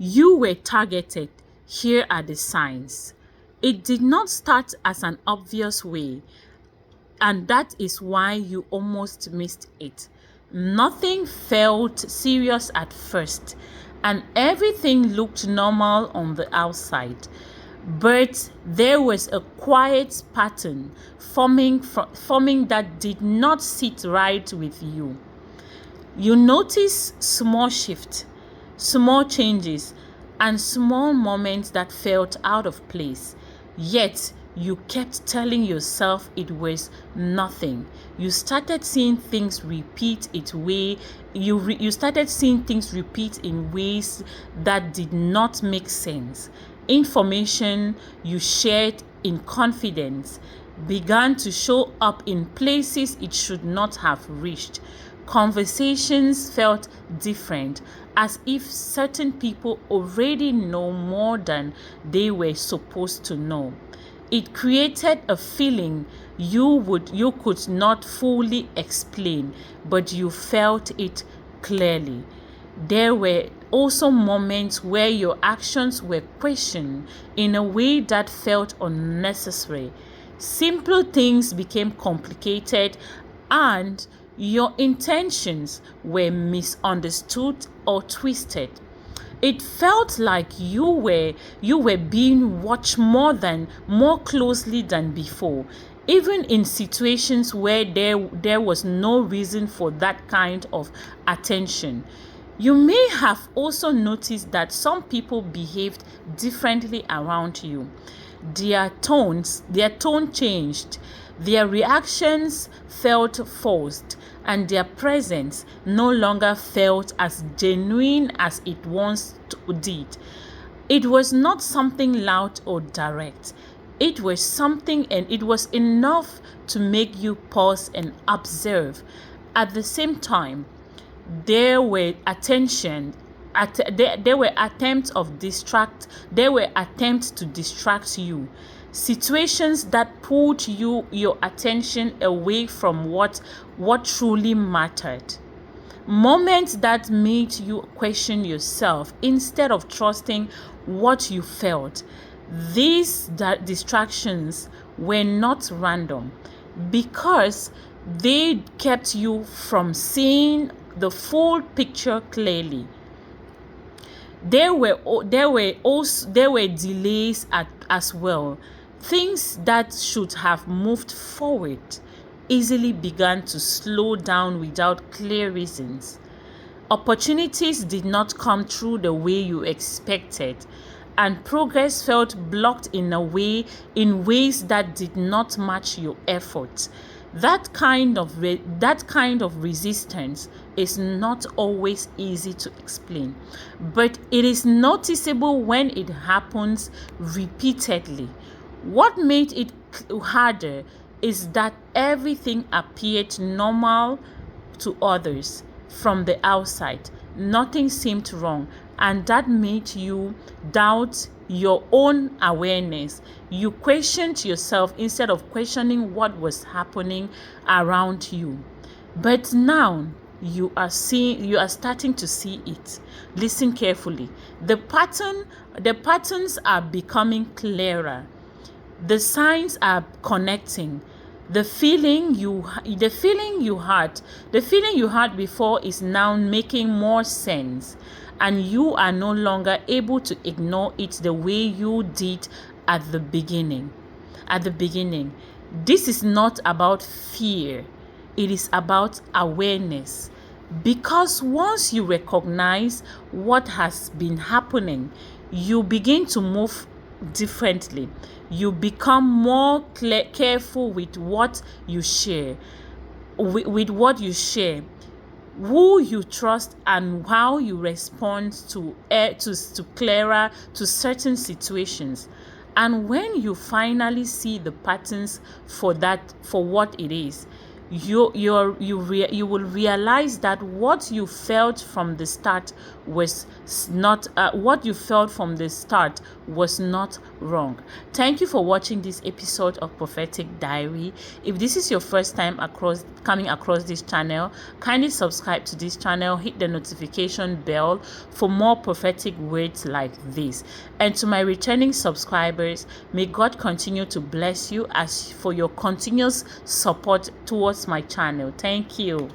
You were targeted. Here are the signs. It did not start as an obvious way, and that is why you almost missed it. Nothing felt serious at first, and everything looked normal on the outside. But there was a quiet pattern forming that did not sit right with you. You notice small shifts, small changes, and small moments that felt out of place. Yet, you kept telling yourself it was nothing. You started seeing things repeat its way. You started seeing things repeat in ways that did not make sense. Information you shared in confidence began to show up in places it should not have reached. Conversations felt different, as if certain people already know more than they were supposed to know. It created a feeling you could not fully explain, but you felt it clearly. There were also moments where your actions were questioned in a way that felt unnecessary. Simple things became complicated, and your intentions were misunderstood or twisted. It felt like you were being watched more closely than before, even in situations where there was no reason for that kind of attention. You may have also noticed that some people behaved differently around you. Their tone changed, their reactions felt forced, and their presence no longer felt as genuine as it once did. It was not something loud or direct. It was something, and it was enough to make you pause and observe. At the same time, there were attention there were attempts to distract you, situations that pulled your attention away from what truly mattered, moments that made you question yourself instead of trusting what you felt. These distractions were not random, because they kept you from seeing the full picture clearly. There were delays as well. Things that should have moved forward easily began to slow down without clear reasons. Opportunities did not come through the way you expected, and progress felt blocked in ways that did not match your efforts. That kind of resistance is not always easy to explain, but it is noticeable when it happens repeatedly. What made it harder is that everything appeared normal to others from the outside. Nothing seemed wrong, and that made you doubt your own awareness. You questioned yourself instead of questioning what was happening around you. But now you are starting to see it. Listen carefully. The patterns are becoming clearer. The signs are connecting. The feeling you had before is now making more sense, and you are no longer able to ignore it the way you did at the beginning. This is not about fear, it is about awareness. Because once you recognize what has been happening, you begin to move differently. You become more careful with what you share, who you trust, and how you respond to clearer to certain situations. And when you finally see the patterns for what it is, you will realize that what you felt from the start was not wrong. Thank you for watching this episode of Prophetic Diary. If this is your first time coming across this channel, kindly subscribe to this channel, hit the notification bell for more prophetic words like this. And to my returning subscribers, may God continue to bless you as for your continuous support towards my channel. Thank you.